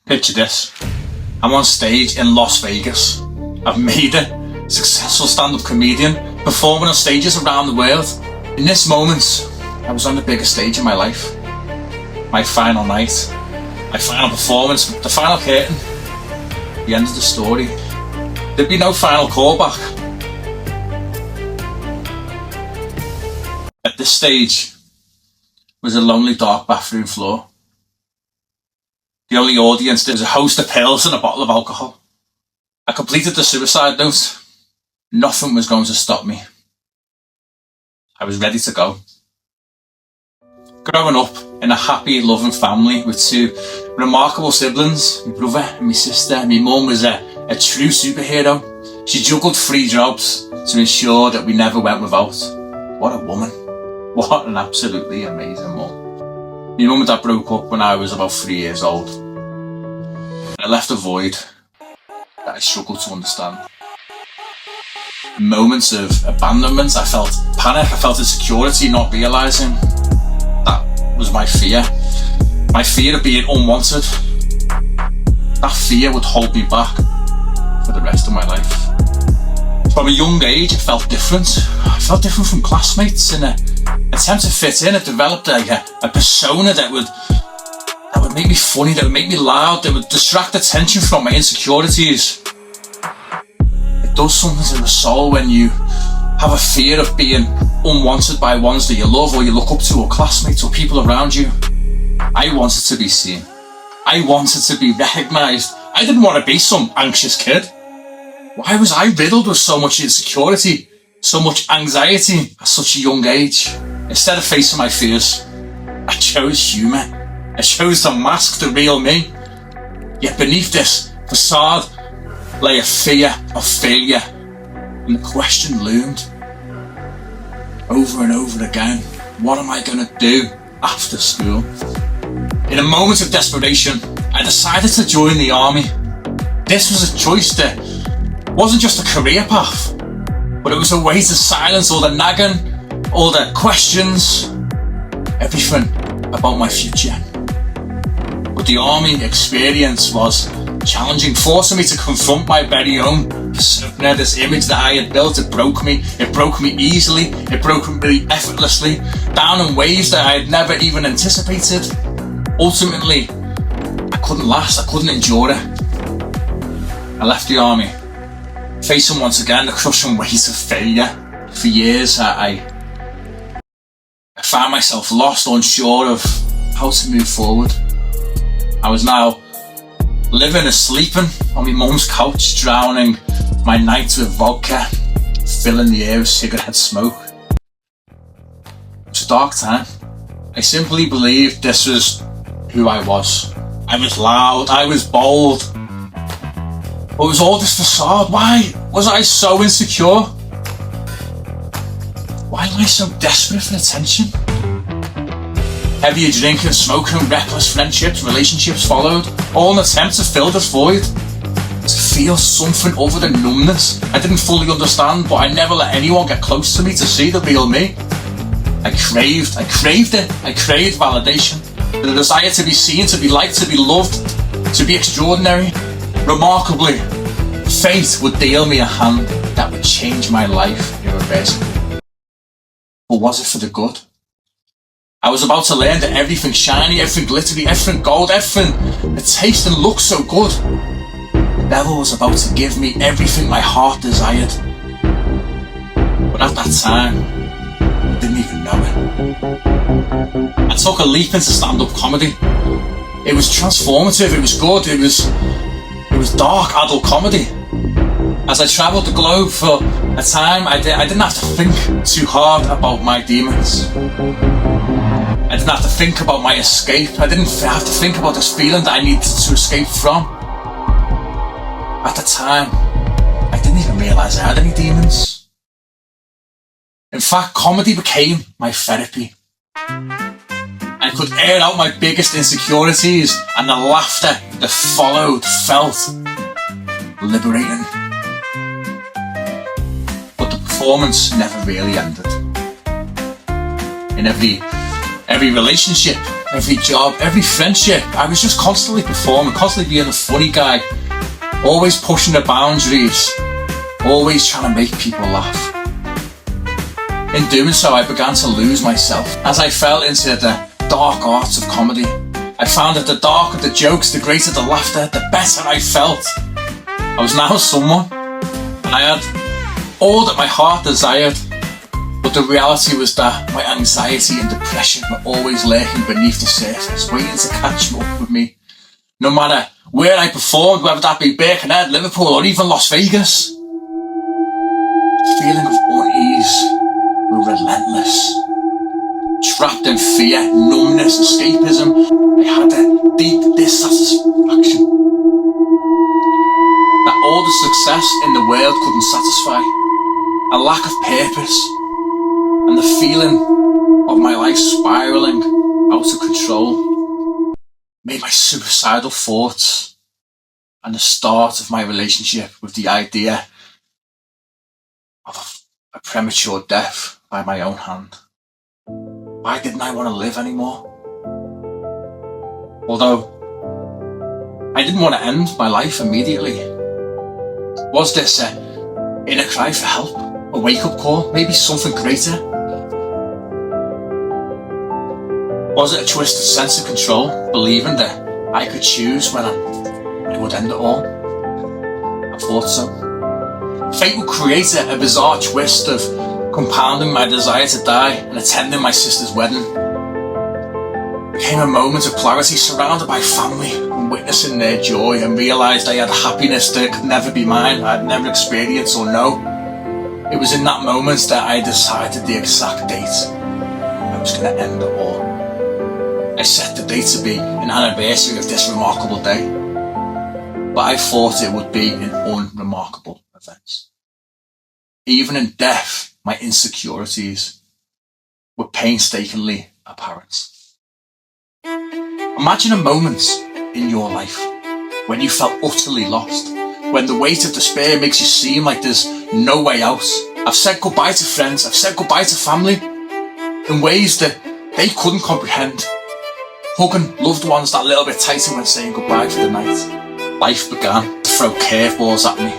Picture this. I'm on stage in Las Vegas. I've made it. Successful stand-up comedian, performing on stages around the world. In this moment, I was on the biggest stage of my life. My final night, my final performance, the final curtain, the end of the story. There'd be no final callback. At this stage was a lonely, dark bathroom floor. The only audience, there was a host of pills and a bottle of alcohol. I completed the suicide note. Nothing was going to stop me. I was ready to go. Growing up in a happy, loving family with two remarkable siblings, my brother and my sister, my mum was a true superhero. She juggled 3 jobs to ensure that we never went without. What a woman. What an absolutely amazing mum. My mum and dad broke up when I was about 3 years old. And it left a void that I struggled to understand. In moments of abandonment, I felt panic, I felt insecurity, not realising that was my fear. My fear of being unwanted. That fear would hold me back for the rest of my life. From a young age, it felt different. I felt different from classmates. In an attempt to fit in, I developed a persona that would make me funny, that would make me loud, that would distract attention from my insecurities. It does something to the soul when you have a fear of being unwanted by ones that you love or you look up to, or classmates or people around you. I wanted to be seen. I wanted to be recognised. I didn't want to be some anxious kid. Why was I riddled with so much insecurity, so much anxiety at such a young age? Instead of facing my fears, I chose humour. I chose to mask the real me. Yet beneath this facade lay a fear of failure, and the question loomed over and over again: what am I going to do after school? In a moment of desperation, I decided to join the army. This was a choice that wasn't just a career path, but it was a way to silence all the nagging, all the questions, everything about my future. But the army experience was challenging, forcing me to confront my very own persona, this image that I had built. It broke me easily, it broke me effortlessly, down in ways that I had never even anticipated. Ultimately, I couldn't last, I couldn't endure it. I left the army, facing once again the crushing weight of failure. For years, I found myself lost, unsure of how to move forward. I was now living and sleeping on my mum's couch, drowning my nights with vodka, filling the air with cigarette smoke. It was a dark time. I simply believed this was who I was. I was loud, I was bold. But it was all this facade. Why was I so insecure? Why was I so desperate for attention? Heavier drinking, smoking, reckless friendships, relationships followed, all in an attempt to fill this void. To feel something other than numbness. I didn't fully understand, but I never let anyone get close to me to see the real me. I craved it. I craved validation. The desire to be seen, to be liked, to be loved, to be extraordinary. Remarkably, fate would deal me a hand that would change my life irreversibly. But was it for the good? I was about to learn that everything shiny, everything glittery, everything gold, everything that tastes and looks so good. The devil was about to give me everything my heart desired. But at that time, I didn't even know it. I took a leap into stand-up comedy. It was transformative, it was good, it was dark adult comedy. As I travelled the globe for a time, I didn't have to think too hard about my demons. I didn't have to think about my escape. I didn't have to think about this feeling that I needed to escape from. At the time, I didn't even realise I had any demons. In fact, comedy became my therapy. I could air out my biggest insecurities, and the laughter that followed felt liberating. But the performance never really ended. In every relationship, every job, every friendship. I was just constantly performing, constantly being the funny guy, always pushing the boundaries, always trying to make people laugh. In doing so, I began to lose myself as I fell into the dark arts of comedy. I found that the darker the jokes, the greater the laughter, the better I felt. I was now someone, and I had all that my heart desired. But the reality was that my anxiety and depression were always lurking beneath the surface, waiting to catch up with me. No matter where I performed, whether that be Birkenhead, Liverpool, or even Las Vegas, the feeling of unease were relentless. Trapped in fear, numbness, escapism, I had a deep dissatisfaction that all the success in the world couldn't satisfy. A lack of purpose, and the feeling of my life spiralling out of control made my suicidal thoughts and the start of my relationship with the idea of a premature death by my own hand. Why didn't I want to live anymore? Although I didn't want to end my life immediately. Was this an inner cry for help? A wake-up call? Maybe something greater? Was it a twisted sense of control, believing that I could choose when I would end it all? I thought so. Fate would create a bizarre twist of compounding my desire to die and attending my sister's wedding. There came a moment of clarity surrounded by family and witnessing their joy, and realised I had happiness that could never be mine, I'd never experienced or know. It was in that moment that I decided the exact date I was going to end it all. I set the date to be an anniversary of this remarkable day, but I thought it would be an unremarkable event. Even in death, my insecurities were painstakingly apparent. Imagine a moment in your life when you felt utterly lost, when the weight of despair makes you seem like there's no way out. I've said goodbye to friends, I've said goodbye to family in ways that they couldn't comprehend. Hugging loved ones that little bit tighter when saying goodbye for the night. Life began to throw curveballs at me.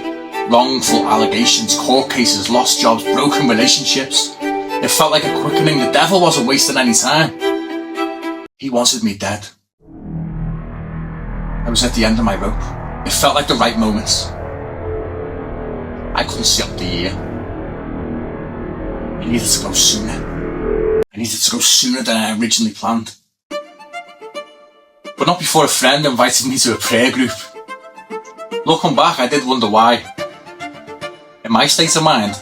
Wrongful allegations, court cases, lost jobs, broken relationships. It felt like a quickening. The devil wasn't wasting any time. He wanted me dead. I was at the end of my rope. It felt like the right moment. I couldn't see up the year. I needed to go sooner. I needed to go sooner than I originally planned. But not before a friend invited me to a prayer group. Looking back, I did wonder why. In my state of mind,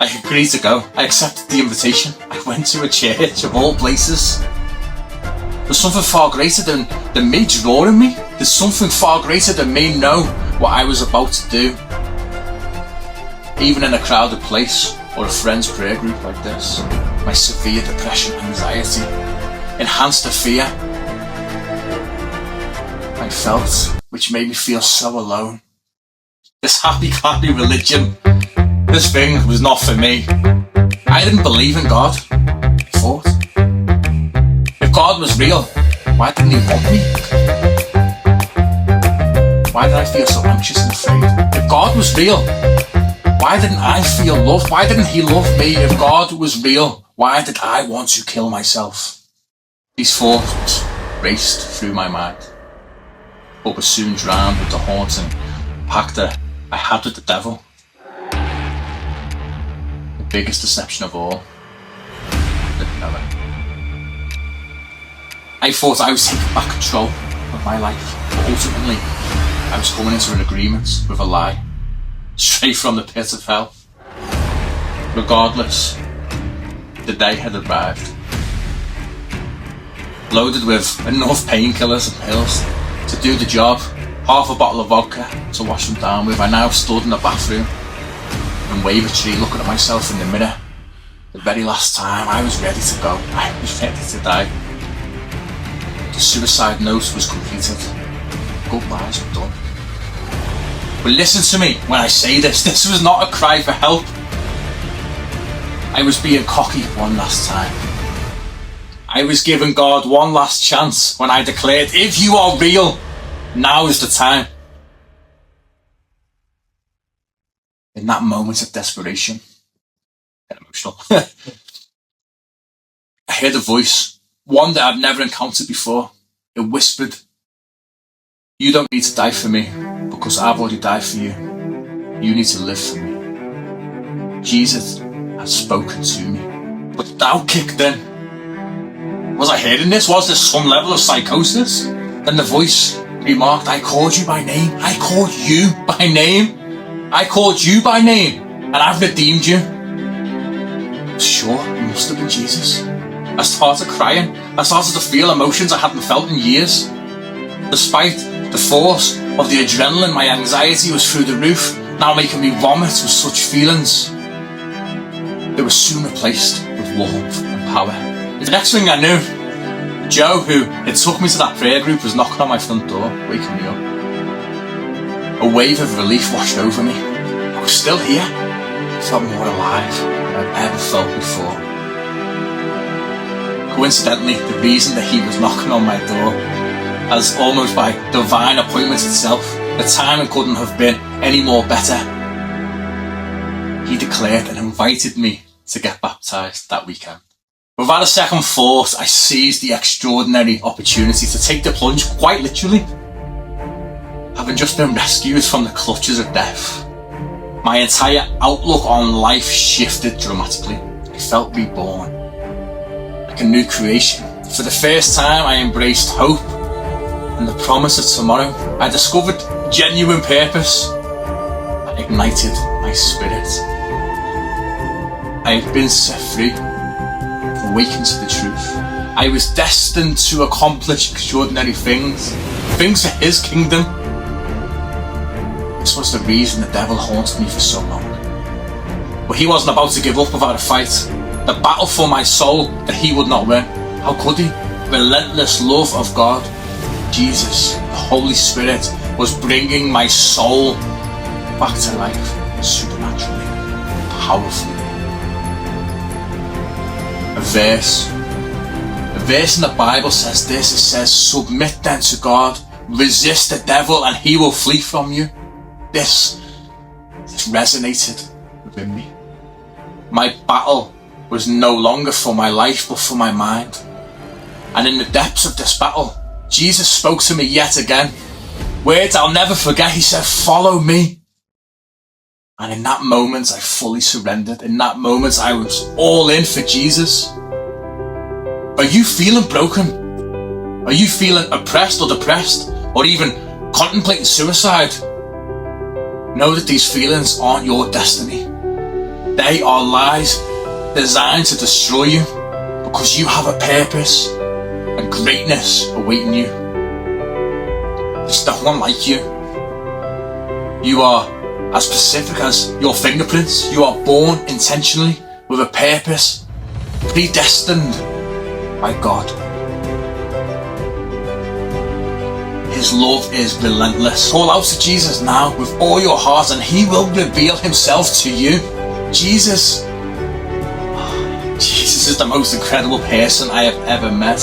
I agreed to go. I accepted the invitation. I went to a church of all places. There's something far greater than me drawing me. There's something far greater than me know what I was about to do. Even in a crowded place or a friend's prayer group like this, my severe depression and anxiety enhanced the fear I felt, which made me feel so alone. This happy-clappy religion, this thing was not for me. I didn't believe in God, I thought. If God was real, why didn't he want me? Why did I feel so anxious and afraid? If God was real, why didn't I feel loved? Why didn't he love me? If God was real, why did I want to kill myself? These thoughts raced through my mind, but were soon drowned with the haunting pact that I had with the devil. The biggest deception of all, the devil. I thought I was taking back control of my life, but ultimately I was coming into an agreement with a lie, straight from the pit of hell. Regardless, the day had arrived, loaded with enough painkillers and pills to do the job, half a bottle of vodka to wash them down with. I now stood in the bathroom in Wavertree looking at myself in the mirror. The very last time I was ready to go. I was ready to die. The suicide note was completed. Goodbyes were done. But listen to me when I say this. This was not a cry for help. I was being cocky one last time. I was giving God one last chance when I declared, if you are real, now is the time. In that moment of desperation, get emotional, I heard a voice, one that I've never encountered before. It whispered, you don't need to die for me because I've already died for you. You need to live for me. Jesus has spoken to me. But doubt kicked in. Was I hearing this? Was there some level of psychosis? Then the voice remarked, I called you by name. I called you by name. I called you by name. And I've redeemed you. Sure, it must have been Jesus. I started crying. I started to feel emotions I hadn't felt in years. Despite the force of the adrenaline, my anxiety was through the roof, now making me vomit with such feelings. They were soon replaced with warmth and power. The next thing I knew, Joe, who had took me to that prayer group, was knocking on my front door, waking me up. A wave of relief washed over me. I was still here. I felt more alive than I've ever felt before. Coincidentally, the reason that he was knocking on my door, as almost by divine appointment itself, the timing couldn't have been any more better. He declared and invited me to get baptised that weekend. Without a second thought, I seized the extraordinary opportunity to take the plunge, quite literally. Having just been rescued from the clutches of death, my entire outlook on life shifted dramatically. I felt reborn, like a new creation. For the first time, I embraced hope and the promise of tomorrow. I discovered genuine purpose that ignited my spirit. I had been set free, awakened to the truth. I was destined to accomplish extraordinary things for his kingdom. This was the reason the devil haunted me for so long. But he wasn't about to give up without a fight. The battle for my soul that he would not win. How could he? Relentless love of God, Jesus, the Holy Spirit, was bringing my soul back to life supernaturally, powerfully. A verse in the Bible says this. It says, submit then to God, resist the devil and he will flee from you. This resonated within me. My battle was no longer for my life but for my mind. And in the depths of this battle, Jesus spoke to me yet again. Words I'll never forget. He said, follow me. And in that moment, I fully surrendered. In that moment, I was all in for Jesus. Are you feeling broken? Are you feeling oppressed or depressed? Or even contemplating suicide? Know that these feelings aren't your destiny. They are lies designed to destroy you, because you have a purpose and greatness awaiting you. There's no one like you. You are as specific as your fingerprints. You are born intentionally with a purpose, predestined by God. His love is relentless. Call out to Jesus now with all your heart and he will reveal himself to you. Jesus is the most incredible person I have ever met.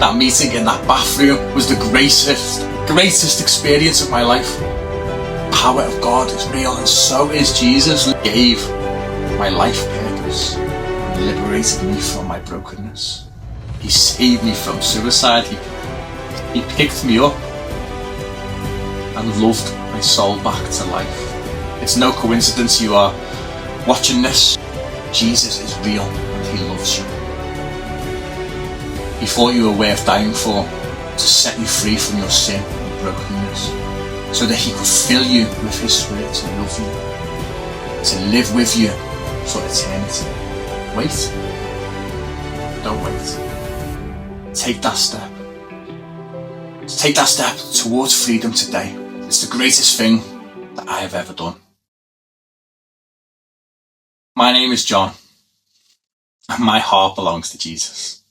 That meeting in that bathroom was the greatest experience of my life. The power of God is real and so is Jesus. He gave my life purpose and liberated me from my brokenness. He saved me from suicide. He picked me up and loved my soul back to life. It's no coincidence you are watching this. Jesus is real and he loves you. He thought you were worth dying for, to set you free from your sin and brokenness, so that he could fill you with his spirit to love you, to live with you for eternity. Wait. Don't wait. Take that step. Take that step towards freedom today. It's the greatest thing that I have ever done. My name is John, and my heart belongs to Jesus.